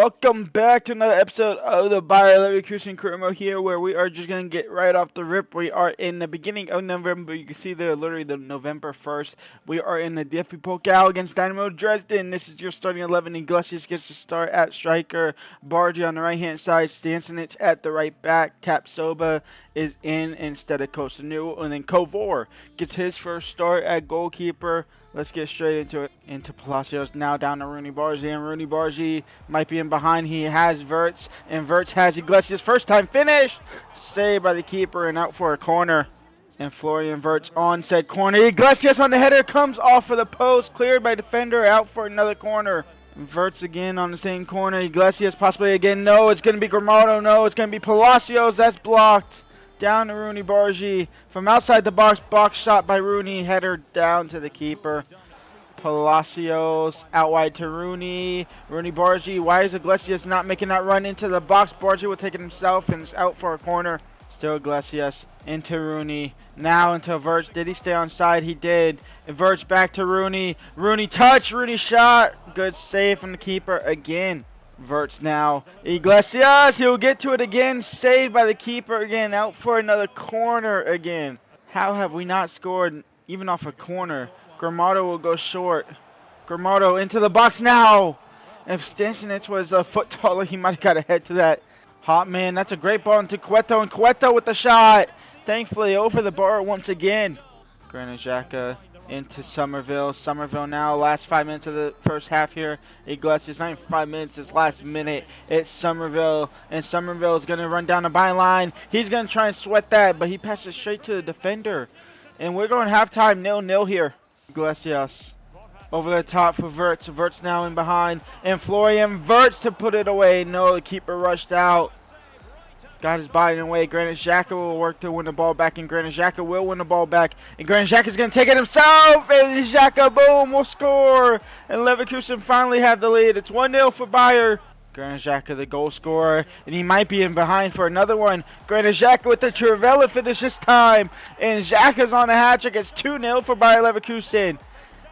Welcome back to another episode of the Bayer Leverkusen Crew here, where we are just going to get right off the rip. We are in the beginning of November. You can see there literally the November 1st. We are in the DFB Pokal against Dynamo Dresden. This is your starting 11. Iglesias gets to start at striker. Bargy on the right-hand side. Stancinic at the right back. Tapsoba is in instead of Kosanu. And then Kovor gets his first start at goalkeeper. Let's get straight into it. Into Palacios now down to Rooney Bargy, and Rooney Bargy might be in behind. He has Wirtz, and Wirtz has Iglesias. First time finish! Saved by the keeper and out for a corner. And Florian Wirtz on said corner. Iglesias on the header, comes off of the post, cleared by defender, out for another corner. Wirtz again on the same corner. Iglesias possibly again. No, it's going to be Grimaldo. No, it's going to be Palacios. That's blocked. Down to Rooney Bargy. From outside the box, box shot by Rooney. Header down to the keeper. Palacios out wide to Rooney. Rooney Bargy. Why is Iglesias not making that run into the box? Bargy will take it himself and is out for a corner. Still Iglesias into Rooney. Now into Wirtz. Did he stay on side? He did. And Wirtz back to Rooney. Rooney touch. Rooney shot. Good save from the keeper again. Wirtz now. Iglesias, he'll get to it again. Saved by the keeper again. Out for another corner again. How have we not scored even off a corner? Grimaldo will go short. Grimaldo into the box now. If Stancinic was a foot taller, he might have got ahead to that. Hot man, that's a great ball into Cueto. And Cueto with the shot. Thankfully over the bar once again. Granit Xhaka into Somerville. Somerville now, last 5 minutes of the first half here. Iglesias, not even 5 minutes, this last minute. It's Somerville, and Somerville is going to run down the byline. He's going to try and sweat that, but he passes straight to the defender. And we're going halftime 0-0 here. Iglesias over the top for Wirtz. Wirtz now in behind, and Florian Wirtz to put it away. No, the keeper rushed out. Got his body in the way. Granit Xhaka will work to win the ball back, and Granit Xhaka will win the ball back. And Granit Xhaka is going to take it himself, and Xhaka, boom, will score. And Leverkusen finally have the lead. It's 1-0 for Bayer. Granit Xhaka, the goal scorer, and he might be in behind for another one. Granit Xhaka with the Trivela finish this time, and Xhaka's on a hat-trick. It's 2-0 for Bayer Leverkusen,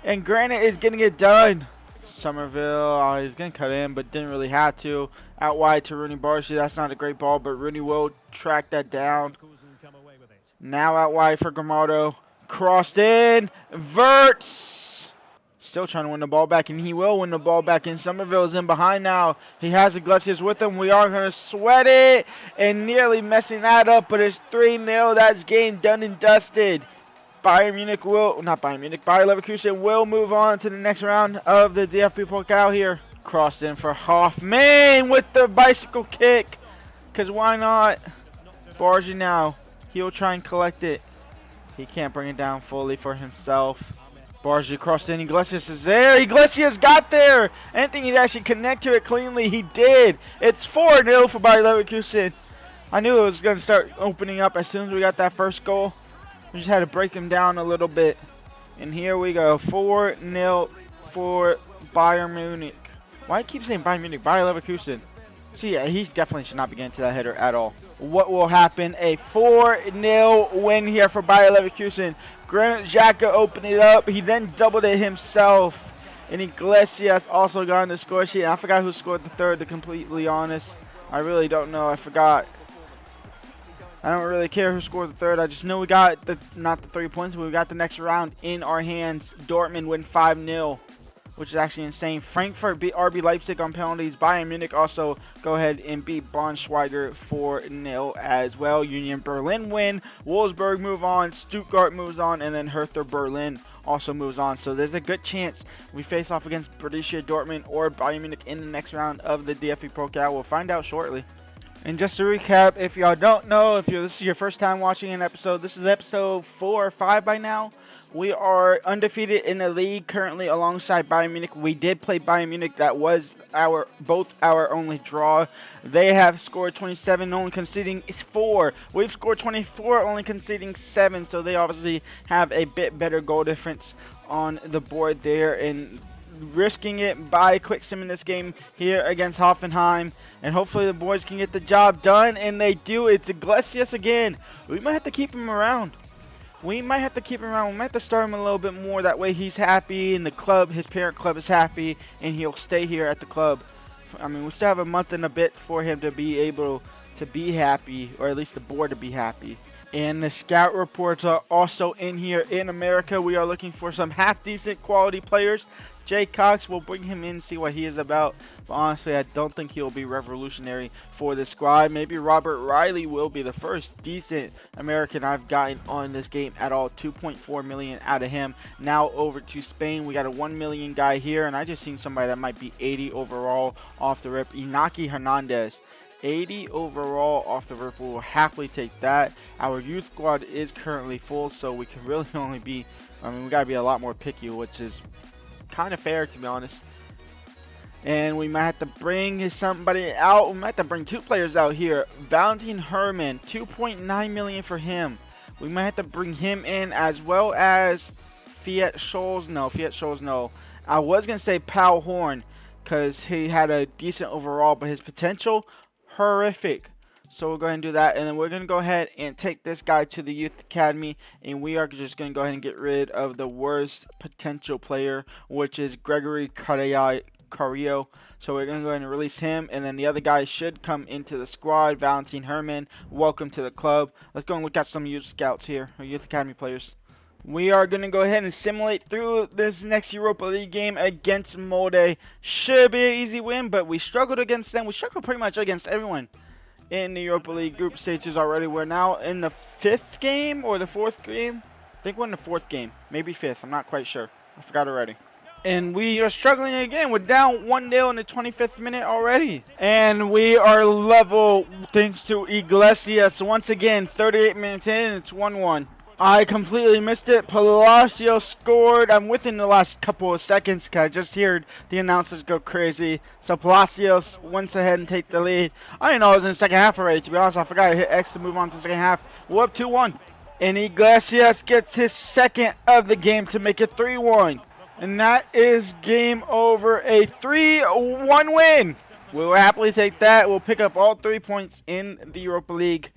and Granit is getting it done. Somerville, he's going to cut in, but didn't really have to. Out wide to Rooney Bargy. That's not a great ball, but Rooney will track that down. Now out wide for Grimaldo. Crossed in. Wirtz. Still trying to win the ball back, and he will win the ball back. And Somerville is in behind now. He has Iglesias with him. We are going to sweat it. And nearly messing that up, but it's 3-0. That's game done and dusted. Bayer Leverkusen will move on to the next round of the DFB Pokal here. Crossed in for Hoffman with the bicycle kick. Because why not? Bargy now. He'll try and collect it. He can't bring it down fully for himself. Bargy crossed in. Iglesias is there. Iglesias got there. I didn't think he'd actually connect to it cleanly. He did. It's 4-0 for Bayer Leverkusen. I knew it was going to start opening up as soon as we got that first goal. We just had to break him down a little bit. And here we go. 4-0 for Bayern Munich. Why do I keep saying Bayern Munich? Bayer Leverkusen. See, yeah, he definitely should not be getting to that header at all. What will happen? A 4-0 win here for Bayer Leverkusen. Granit Xhaka opened it up. He then doubled it himself. And Iglesias also got on the score sheet. I forgot who scored the third, to completely honest. I really don't know. I forgot. I don't really care who scored the third. I just know we got not the 3 points, but we got the next round in our hands. Dortmund win 5-0, which is actually insane. Frankfurt beat RB Leipzig on penalties. Bayern Munich also go ahead and beat Braunschweiger 4-0 as well. Union Berlin win. Wolfsburg move on. Stuttgart moves on, and then Hertha Berlin also moves on. So there's a good chance we face off against Borussia Dortmund or Bayern Munich in the next round of the DFB Pokal. We'll find out shortly. And just to recap, if y'all don't know, if this is your first time watching an episode, this is episode 4 or 5 by now. We are undefeated in the league currently alongside Bayern Munich. We did play Bayern Munich. That was both our only draw. They have scored 27, only conceding 4. We've scored 24, only conceding 7. So they obviously have a bit better goal difference on the board there, and risking it by quick sim in this game here against Hoffenheim. And hopefully the boys can get the job done, and they do. It's Iglesias again. We might have to keep him around. We might have to start him a little bit more. That way he's happy, and the club, his parent club, is happy, and he'll stay here at the club. I mean, we still have a month and a bit for him to be able to be happy, or at least the board to be happy. And the scout reports are also in here in America. We are looking for some half-decent quality players. Jay Cox, will bring him in, see what he is about. But honestly, I don't think he'll be revolutionary for the squad. Maybe Robert Riley will be the first decent American I've gotten on this game at all. 2.4 million out of him. Now over to Spain. We got a 1 million guy here, and I just seen somebody that might be 80 overall off the rip. Inaki Hernandez. 80 overall off the rip. We'll happily take that. Our youth squad is currently full, so we can really only be, I mean, we got to be a lot more picky, which is kind of fair, to be honest. And we might have to bring somebody out. We might have to bring two players out here. Valentin Herman, 2.9 million for him. We might have to bring him in, as well as Fiat Scholes. No, Fiat Scholes, no. I was going to say Paul Horn, because he had a decent overall, but his potential, horrific. So we'll go ahead and do that, and then we're going to go ahead and take this guy to the Youth Academy, and we are just going to go ahead and get rid of the worst potential player, which is Gregory Carrillo. So we're going to go ahead and release him, and then the other guy should come into the squad. Valentin Herman, welcome to the club. Let's go and look at some youth scouts here, or Youth Academy players. We are going to go ahead and simulate through this next Europa League game against Molde. Should be an easy win, but we struggled against them. We struggled pretty much against everyone in the Europa League group stages already. We're now in the 5th game or the 4th game. I think we're in the 4th game, maybe 5th. I'm not quite sure. I forgot already. And we are struggling again. We're down 1-0 in the 25th minute already. And we are level thanks to Iglesias. Once again, 38 minutes in, it's 1-1. I completely missed it. Palacio scored. I'm within the last couple of seconds because I just heard the announcers go crazy. So Palacios went ahead and take the lead. I didn't know it was in the second half already, to be honest. I forgot to hit X to move on to the second half. We're up 2-1. And Iglesias gets his second of the game to make it 3-1. And that is game over. A 3-1 win. We'll happily take that. We'll pick up all 3 points in the Europa League.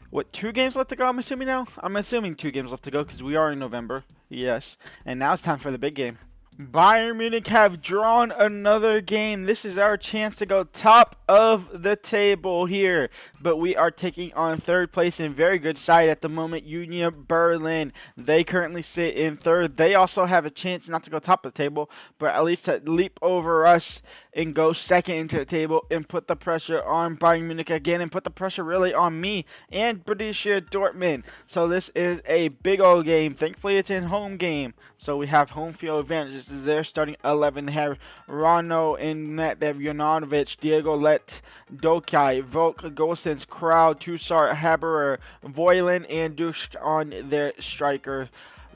What, 2 games left to go, I'm assuming now? I'm assuming 2 games left to go because we are in November. Yes. And now it's time for the big game. Bayern Munich have drawn another game. This is our chance to go top of the table here. But we are taking on 3rd place in very good side at the moment, Union Berlin. They currently sit in 3rd. They also have a chance not to go top of the table, but at least to leap over us and go 2nd into the table and put the pressure on Bayern Munich again and put the pressure really on me and Borussia Dortmund. So this is a big old game. Thankfully, it's in home game. So we have home field advantage. This is their starting 11. They have Rano in net. They have Jovanovic, Diego Let, Dokai, Volk, Gosens, Crowd, Tussart, Haberer, Voilen, and Dusk on their striker.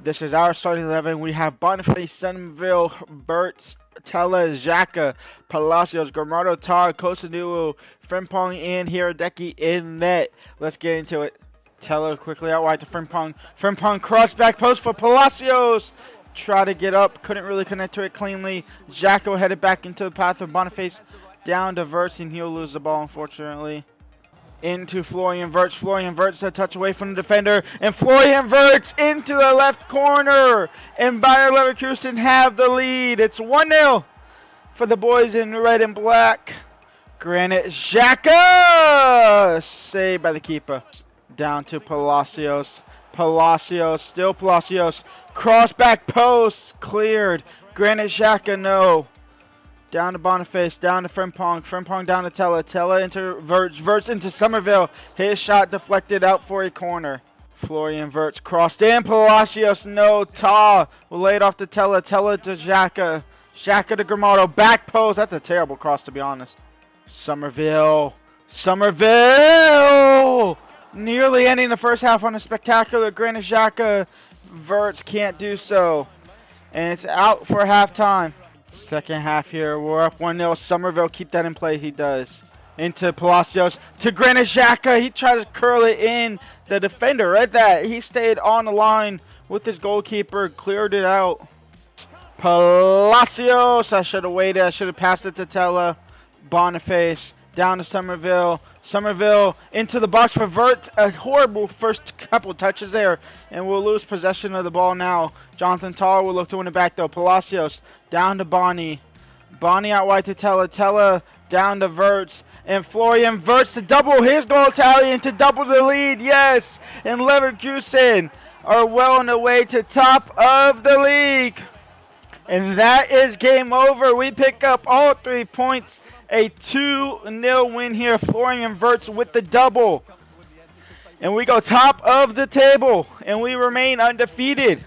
This is our starting 11. We have Boniface, Sunville, Bertz, Tella, Xhaka, Palacios, Gramado, Tar, Kosanulu, Frimpong, and Hiradeki in net. Let's get into it. Tella quickly out wide to Frimpong. Frimpong cross back post for Palacios. Try to get up. Couldn't really connect to it cleanly. Xhaka headed back into the path of Boniface. Down to Verts, and he'll lose the ball, unfortunately. Into Florian Wirtz. Florian Wirtz a touch away from the defender. And Florian Wirtz into the left corner. And Bayer Leverkusen have the lead. It's 1-0 for the boys in red and black. Granit Xhaka! Saved by the keeper. Down to Palacios. Palacios. Still Palacios. Cross back post. Cleared. Granit Xhaka, no. Down to Boniface, down to Frimpong. Frimpong down to Tella. Tella into Wirtz. Wirtz into Somerville. His shot deflected out for a corner. Florian Wirtz crossed in. Palacios, no. Ta will lay it off to Tella. Tella to Xhaka. Xhaka to Gramado. Back post. That's a terrible cross, to be honest. Somerville. Somerville! Nearly ending the first half on a spectacular Granit Xhaka. Wirtz can't do so. And it's out for halftime. Second half here, we're up 1-0. Somerville, keep that in play. He does. Into Palacios, to Granit Xhaka. He tries to curl it in. The defender read that. He stayed on the line with his goalkeeper, cleared it out. Palacios, I should have waited. I should have passed it to Tella. Boniface, down to Somerville. Somerville into the box for Vert. A horrible first couple touches there. And we'll lose possession of the ball now. Jonathan Tall will look to win it back though. Palacios down to Bonnie. Bonnie out wide to Tella down to Verts. And Florian Wirtz to double his goal tally and to double the lead. Yes. And Leverkusen are well on the way to top of the league. And that is game over. We pick up all 3 points. A 2-0 win here. Florian Wirtz with the double. And we go top of the table. And we remain undefeated.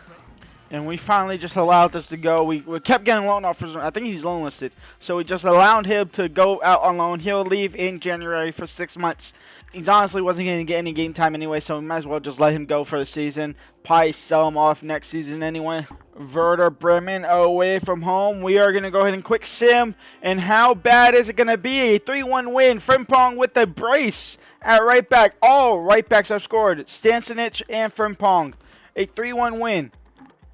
And we finally just allowed this to go. We kept getting loan offers. I think he's loan listed. So we just allowed him to go out on loan. He'll leave in January for 6 months. He honestly wasn't going to get any game time anyway, so we might as well just let him go for the season. Probably sell him off next season anyway. Werder Bremen away from home. We are going to go ahead and quick sim. And how bad is it going to be? A 3-1 win. Frimpong with the brace at right back. All right backs have scored. Stanisic and Frimpong. A 3-1 win.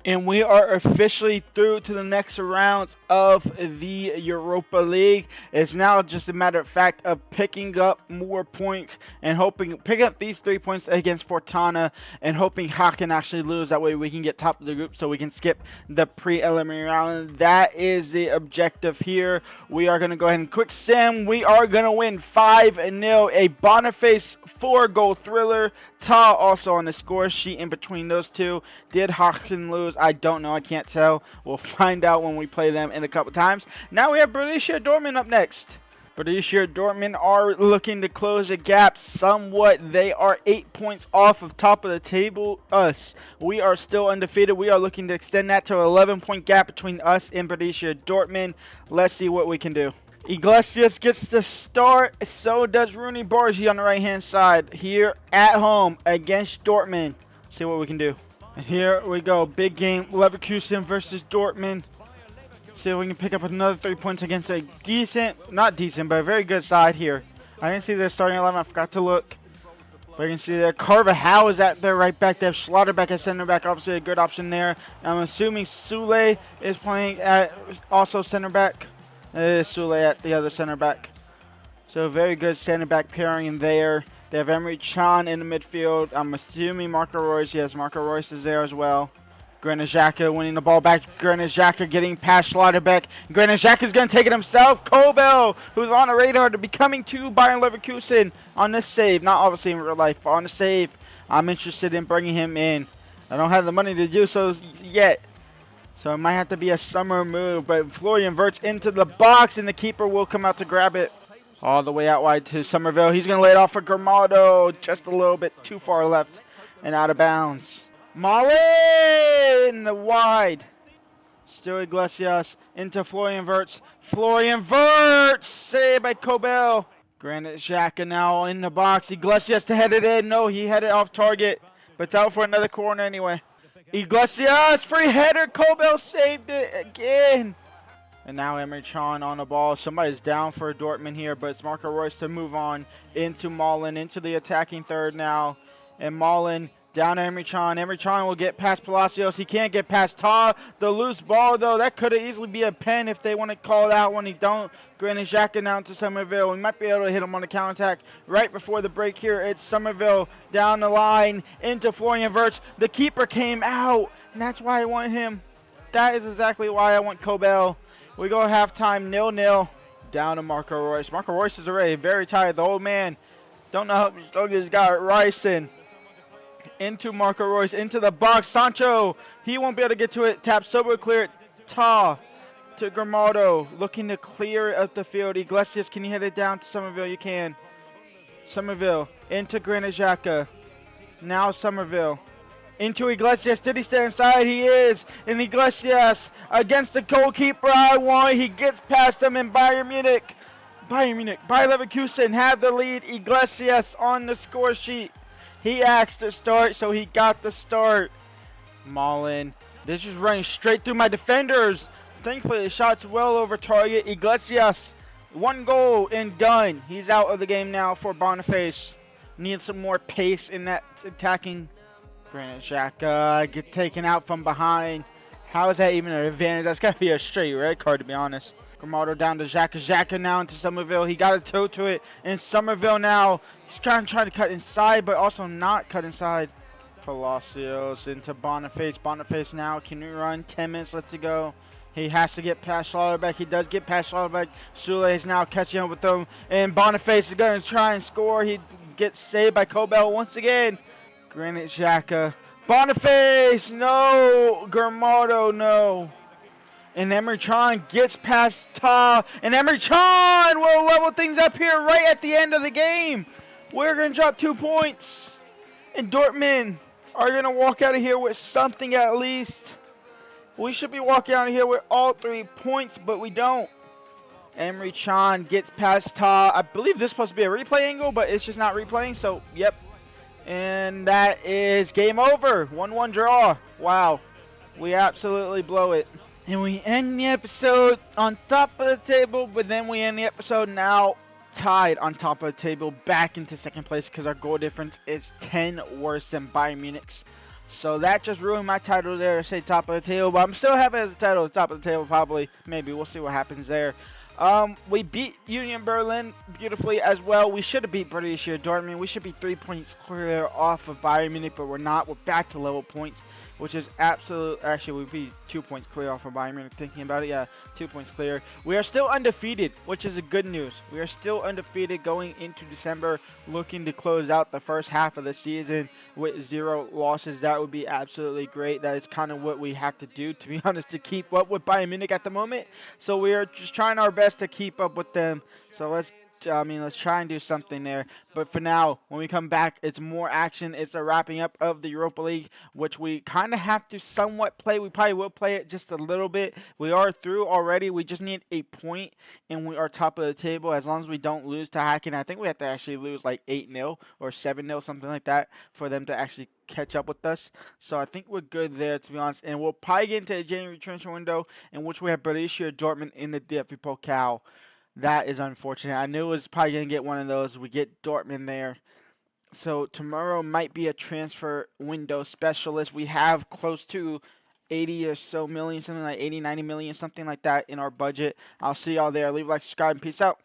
And we are officially through to the next rounds of the Europa League. It's now just a matter of fact of picking up more points and pick up these 3 points against Fortuna and hoping Hack can actually lose. That way we can get top of the group so we can skip the pre-eliminatory round. That is the objective here. We are going to go ahead and quick sim. We are going to win 5-0. A Boniface 4-goal thriller. Ta also on the score sheet in between those two. Did Haken lose? I don't know. I can't tell. We'll find out when we play them in a couple times. Now we have Borussia Dortmund up next. Borussia Dortmund are looking to close the gap somewhat. They are 8 points off of top of the table. We are still undefeated. We are looking to extend that to an 11-point gap between us and Borussia Dortmund. Let's see what we can do. Iglesias gets the start, so does Rooney Bargi on the right-hand side here at home against Dortmund. See what we can do. And here we go, big game, Leverkusen versus Dortmund. See if we can pick up another 3 points against a not decent, but a very good side here. I didn't see their starting 11, I forgot to look. But you can see there, Carvajal is at their right back. They have Schlotterbeck at center back, obviously a good option there. I'm assuming Sule is playing at also center back. It is Sule at the other center back. So very good center back pairing in there. They have Emre Can in the midfield. I'm assuming Marco Reus. Yes, Marco Reus is there as well. Granit Xhaka winning the ball back. Granit Xhaka getting past Schlotterbeck. Granit Xhaka is going to take it himself. Kobel, who's on the radar to be coming to Bayern Leverkusen on this save. Not obviously in real life, but on the save. I'm interested in bringing him in. I don't have the money to do so yet. So it might have to be a summer move, but Florian Wirtz into the box, and the keeper will come out to grab it. All the way out wide to Somerville. He's going to lay it off for Grimaldo. Just a little bit too far left and out of bounds. Malin wide. Still Iglesias into Florian Wirtz. Florian Wirtz saved by Kobel. Granit Xhaka now in the box. Iglesias to head it in. No, he headed off target, but it's out for another corner anyway. Iglesias, free header. Kobel saved it again. And now Emre Can on the ball. Somebody's down for Dortmund here, but it's Marco Reus to move on into Malin, into the attacking third now. And Malin down to Emre Can. Emre Can will get past Palacios. He can't get past Ta. The loose ball, though, that could have easily be a pen if they want to call that one. He don't. Granit Xhaka now to Somerville. We might be able to hit him on the counterattack right before the break here. It's Somerville down the line into Florian Wirtz. The keeper came out, and that's why I want him. That is exactly why I want Kobel. We go halftime 0-0 down to Marco Reus. Marco Reus is already very tired. The old man don't know how he's got Rice in. Into Marco Reus, into the box. Sancho, he won't be able to get to it. Tap, Sobo clear it. Ta to Grimaldo, looking to clear up the field. Iglesias, can you hit it down to Somerville? You can. Somerville into Granit Xhaka. Now Somerville. Into Iglesias. Did he stay inside? He is. And Iglesias against the goalkeeper. He gets past him in Bayern Munich. Bayer Leverkusen have the lead. Iglesias on the score sheet. He asked to start, so he got the start. Malin. This is running straight through my defenders. Thankfully, the shot's well over target. Iglesias, 1 goal and done. He's out of the game now for Boniface. Needs some more pace in that attacking. Granit Xhaka get taken out from behind. How is that even an advantage? That's got to be a straight red card, to be honest. Grimaldo down to Xhaka. Xhaka now into Somerville. He got a toe to it. And Somerville now, he's trying to cut inside, but also not cut inside. Palacios into Boniface. Boniface now, can we run? 10 minutes left to go. He has to get past Schlotterbeck. He does get past Schlotterbeck. Sule is now catching up with them. And Boniface is going to try and score. He gets saved by Kobel once again. Granit Xhaka. Boniface, no. Germardo, no. And Emre Can gets past Ta. And Emre Can will level things up here right at the end of the game. We're going to drop 2 points. And Dortmund are going to walk out of here with something at least. We should be walking out of here with all 3 points, but we don't. Emre Can gets past Ta. I believe this is supposed to be a replay angle, but it's just not replaying, so yep. And that is game over. 1-1 draw. Wow. We absolutely blow it. And we end the episode on top of the table, but then we end the episode now tied on top of the table back into second place because our goal difference is 10 worse than Bayern Munich's. So that just ruined my title there to say top of the table, but I'm still happy as the title top of the table probably. Maybe. We'll see what happens there. We beat Union Berlin beautifully as well. We should have beat Borussia Dortmund. We should be 3 points clear off of Bayern Munich, but we're not. We're back to level points, which is absolute. Actually, we'd be 2 points clear off of Bayern Munich. Thinking about it, yeah, 2 points clear. We are still undefeated, which is a good news. We are still undefeated going into December, looking to close out the first half of the season with 0 losses. That would be absolutely great. That is kind of what we have to do, to be honest, to keep up with Bayern Munich at the moment. So we are just trying our best to keep up with them. So let's try and do something there. But for now, when we come back, it's more action. It's a wrapping up of the Europa League, which we kind of have to somewhat play. We probably will play it just a little bit. We are through already. We just need a point, and we are top of the table as long as we don't lose to Hacken. I think we have to actually lose like 8-0 or 7-0, something like that, for them to actually catch up with us. So I think we're good there, to be honest. And we'll probably get into a January transfer window in which we have Borussia Dortmund in the DFB Pokal. That is unfortunate. I knew it was probably going to get one of those. We get Dortmund there. So tomorrow might be a transfer window specialist. We have close to 80 or so million, something like 80, 90 million, something like that in our budget. I'll see y'all there. Leave a like, subscribe, and peace out.